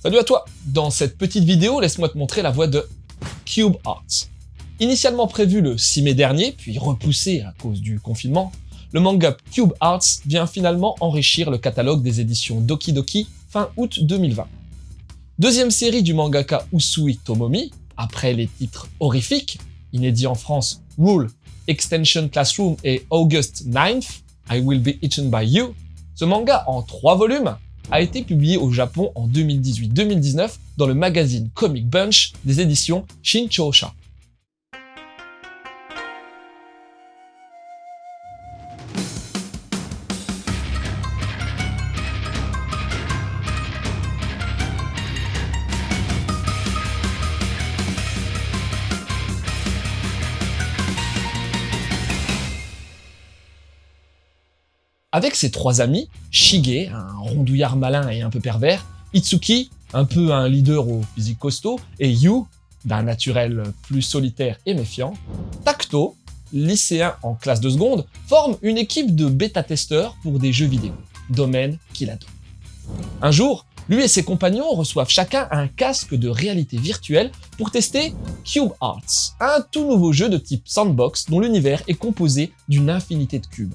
Salut à toi! Dans cette petite vidéo, laisse-moi te montrer la voie de Cube Arts. Initialement prévu le 6 mai dernier, puis repoussé à cause du confinement, le manga Cube Arts vient finalement enrichir le catalogue des éditions Doki Doki fin août 2020. Deuxième série du mangaka Usui Tomomi, après les titres horrifiques, inédits en France Rule, Extension Classroom et August 9th, I Will Be Eaten by You, ce manga en 3 volumes a été publié au Japon en 2018-2019 dans le magazine Comic Bunch des éditions Shinchosha. Avec ses 3 amis, Shige, un rondouillard malin et un peu pervers, Itsuki, un peu un leader au physique costaud, et Yu, d'un naturel plus solitaire et méfiant, Takuto, lycéen en classe de seconde, forment une équipe de bêta-testeurs pour des jeux vidéo, domaine qu'il adore. Un jour, lui et ses compagnons reçoivent chacun un casque de réalité virtuelle pour tester Cube Arts, un tout nouveau jeu de type sandbox dont l'univers est composé d'une infinité de cubes.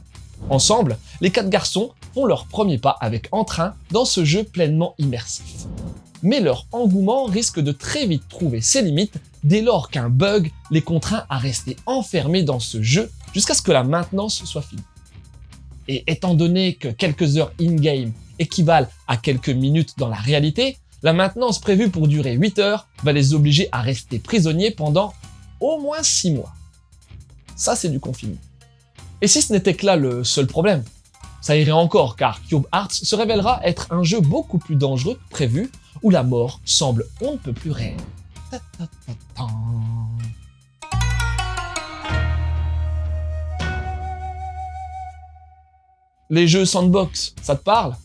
Ensemble, les 4 garçons font leur premier pas avec entrain dans ce jeu pleinement immersif. Mais leur engouement risque de très vite trouver ses limites dès lors qu'un bug les contraint à rester enfermés dans ce jeu jusqu'à ce que la maintenance soit finie. Et étant donné que quelques heures in-game équivalent à quelques minutes dans la réalité, la maintenance prévue pour durer 8 heures va les obliger à rester prisonniers pendant au moins 6 mois. Ça, c'est du confinement. Et si ce n'était que là le seul problème, ça irait encore car Cube Arts se révélera être un jeu beaucoup plus dangereux que prévu, où la mort semble on ne peut plus réelle. Les jeux sandbox, ça te parle?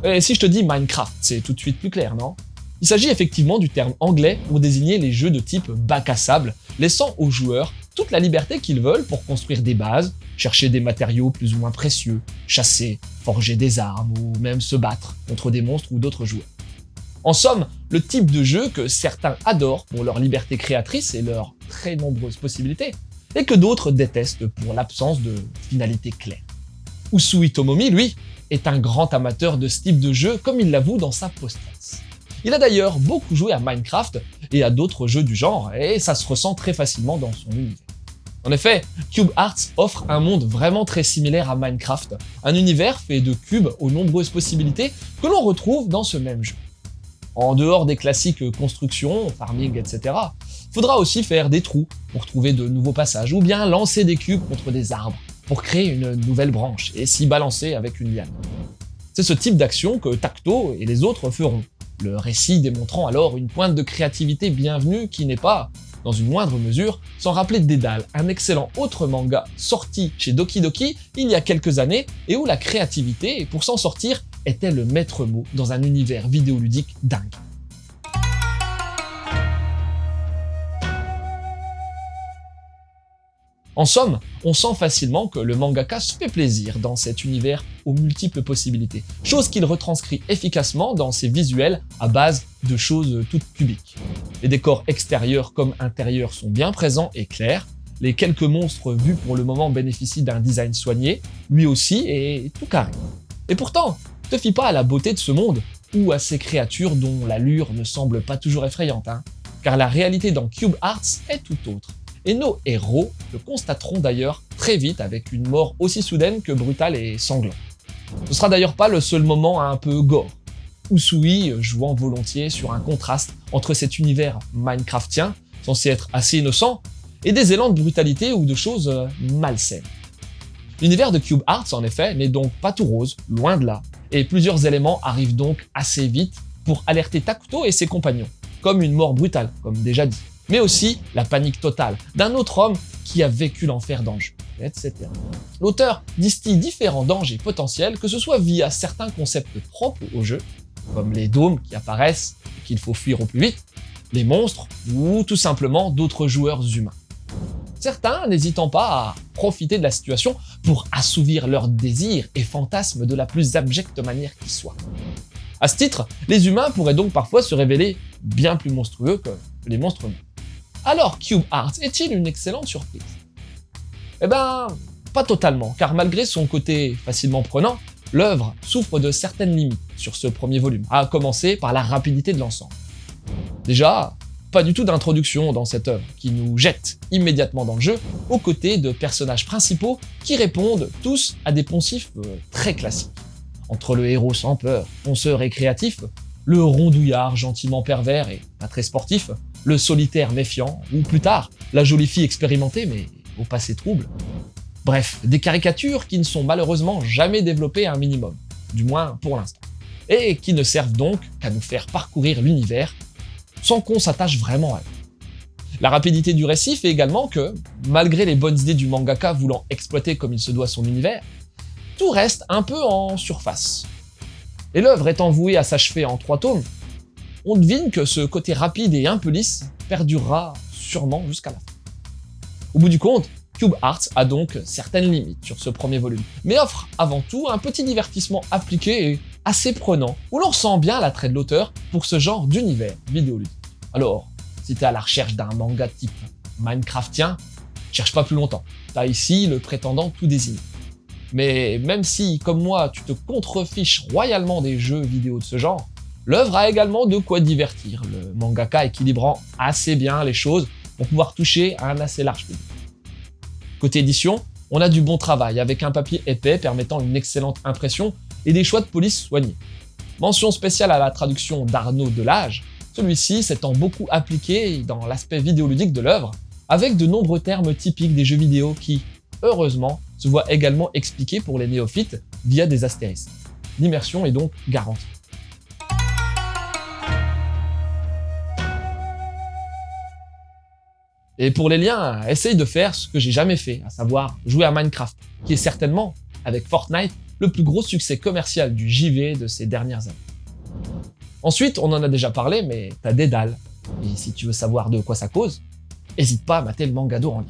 Et si je te dis Minecraft, c'est tout de suite plus clair, non? Il s'agit effectivement du terme anglais pour désigner les jeux de type bac à sable, laissant aux joueurs toute la liberté qu'ils veulent pour construire des bases, chercher des matériaux plus ou moins précieux, chasser, forger des armes ou même se battre contre des monstres ou d'autres joueurs. En somme, le type de jeu que certains adorent pour leur liberté créatrice et leurs très nombreuses possibilités, et que d'autres détestent pour l'absence de finalité claire. Usui Tomomi, lui, est un grand amateur de ce type de jeu comme il l'avoue dans sa postface. Il a d'ailleurs beaucoup joué à Minecraft et à d'autres jeux du genre, et ça se ressent très facilement dans son univers. En effet, Cube Arts offre un monde vraiment très similaire à Minecraft, un univers fait de cubes aux nombreuses possibilités que l'on retrouve dans ce même jeu. En dehors des classiques constructions, farming, etc., faudra aussi faire des trous pour trouver de nouveaux passages, ou bien lancer des cubes contre des arbres pour créer une nouvelle branche et s'y balancer avec une liane. C'est ce type d'action que Takuto et les autres feront, le récit démontrant alors une pointe de créativité bienvenue qui n'est pas, dans une moindre mesure, sans rappeler Dédale, un excellent autre manga sorti chez Doki Doki il y a quelques années et où la créativité, pour s'en sortir, était le maître mot dans un univers vidéoludique dingue. En somme, on sent facilement que le mangaka se fait plaisir dans cet univers aux multiples possibilités, chose qu'il retranscrit efficacement dans ses visuels à base de choses toutes cubiques. Les décors extérieurs comme intérieurs sont bien présents et clairs, les quelques monstres vus pour le moment bénéficient d'un design soigné, lui aussi est tout carré. Et pourtant, ne te fie pas à la beauté de ce monde, ou à ces créatures dont l'allure ne semble pas toujours effrayante, car la réalité dans Cube Arts est tout autre. Et nos héros le constateront d'ailleurs très vite avec une mort aussi soudaine que brutale et sanglante. Ce sera d'ailleurs pas le seul moment un peu gore, Usui jouant volontiers sur un contraste entre cet univers minecraftien, censé être assez innocent, et des élans de brutalité ou de choses malsaines. L'univers de Cube Arts en effet n'est donc pas tout rose, loin de là, et plusieurs éléments arrivent donc assez vite pour alerter Takuto et ses compagnons, comme une mort brutale, comme déjà dit, mais aussi la panique totale d'un autre homme qui a vécu l'enfer dans le jeu, etc. L'auteur distille différents dangers potentiels, que ce soit via certains concepts propres au jeu, comme les dômes qui apparaissent et qu'il faut fuir au plus vite, les monstres ou tout simplement d'autres joueurs humains. Certains n'hésitant pas à profiter de la situation pour assouvir leurs désirs et fantasmes de la plus abjecte manière qui soit. À ce titre, les humains pourraient donc parfois se révéler bien plus monstrueux que les monstres humains. Alors Cube Arts est-il une excellente surprise? Eh ben, pas totalement, car malgré son côté facilement prenant, l'œuvre souffre de certaines limites sur ce premier volume, à commencer par la rapidité de l'ensemble. Déjà, pas du tout d'introduction dans cette œuvre, qui nous jette immédiatement dans le jeu, aux côtés de personnages principaux qui répondent tous à des poncifs très classiques. Entre le héros sans peur, fonceur et créatif, le rondouillard gentiment pervers et pas très sportif, le solitaire méfiant, ou plus tard, la jolie fille expérimentée mais au passé trouble. Bref, des caricatures qui ne sont malheureusement jamais développées à un minimum, du moins pour l'instant, et qui ne servent donc qu'à nous faire parcourir l'univers sans qu'on s'attache vraiment à eux. La rapidité du récit fait également que, malgré les bonnes idées du mangaka voulant exploiter comme il se doit son univers, tout reste un peu en surface. Et l'œuvre étant vouée à s'achever en 3 tomes, on devine que ce côté rapide et un peu lisse perdurera sûrement jusqu'à la fin. Au bout du compte, Cube Arts a donc certaines limites sur ce premier volume, mais offre avant tout un petit divertissement appliqué et assez prenant, où l'on sent bien l'attrait de l'auteur pour ce genre d'univers vidéoludique. Alors, si t'es à la recherche d'un manga type Minecraftien, cherche pas plus longtemps, t'as ici le prétendant tout désigné. Mais même si, comme moi, tu te contrefiches royalement des jeux vidéo de ce genre, l'œuvre a également de quoi divertir, le mangaka équilibrant assez bien les choses pour pouvoir toucher à un assez large public. Côté édition, on a du bon travail avec un papier épais permettant une excellente impression et des choix de police soignés. Mention spéciale à la traduction d'Arnaud Delage, celui-ci s'étant beaucoup appliqué dans l'aspect vidéoludique de l'œuvre, avec de nombreux termes typiques des jeux vidéo qui, heureusement, se voient également expliqués pour les néophytes via des astérisques. L'immersion est donc garantie. Et pour les liens, essaye de faire ce que j'ai jamais fait, à savoir jouer à Minecraft, qui est certainement, avec Fortnite, le plus gros succès commercial du JV de ces dernières années. Ensuite, on en a déjà parlé, mais t'as Dédale. Et si tu veux savoir de quoi ça cause, n'hésite pas à mater le mangado en lien.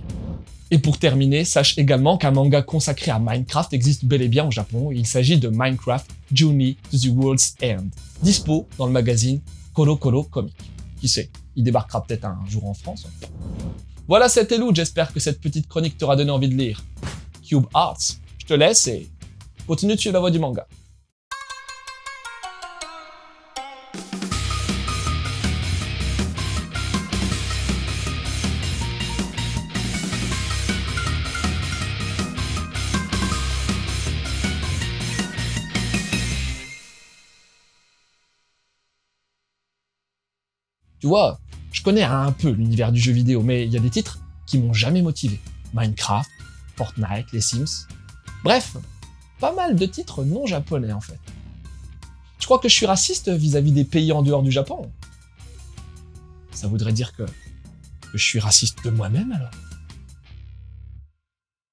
Et pour terminer, sache également qu'un manga consacré à Minecraft existe bel et bien au Japon. Il s'agit de Minecraft Journey to the World's End, dispo dans le magazine Colo Colo Comic. Qui sait, il débarquera peut-être un jour en France. Voilà, c'était Lou, j'espère que cette petite chronique t'aura donné envie de lire Cube Arts. Je te laisse et continue de suivre la voie du manga. Tu vois, je connais un peu l'univers du jeu vidéo, mais il y a des titres qui m'ont jamais motivé. Minecraft, Fortnite, les Sims. Bref, pas mal de titres non japonais en fait. Tu crois que je suis raciste vis-à-vis des pays en dehors du Japon? Ça voudrait dire que je suis raciste de moi-même alors?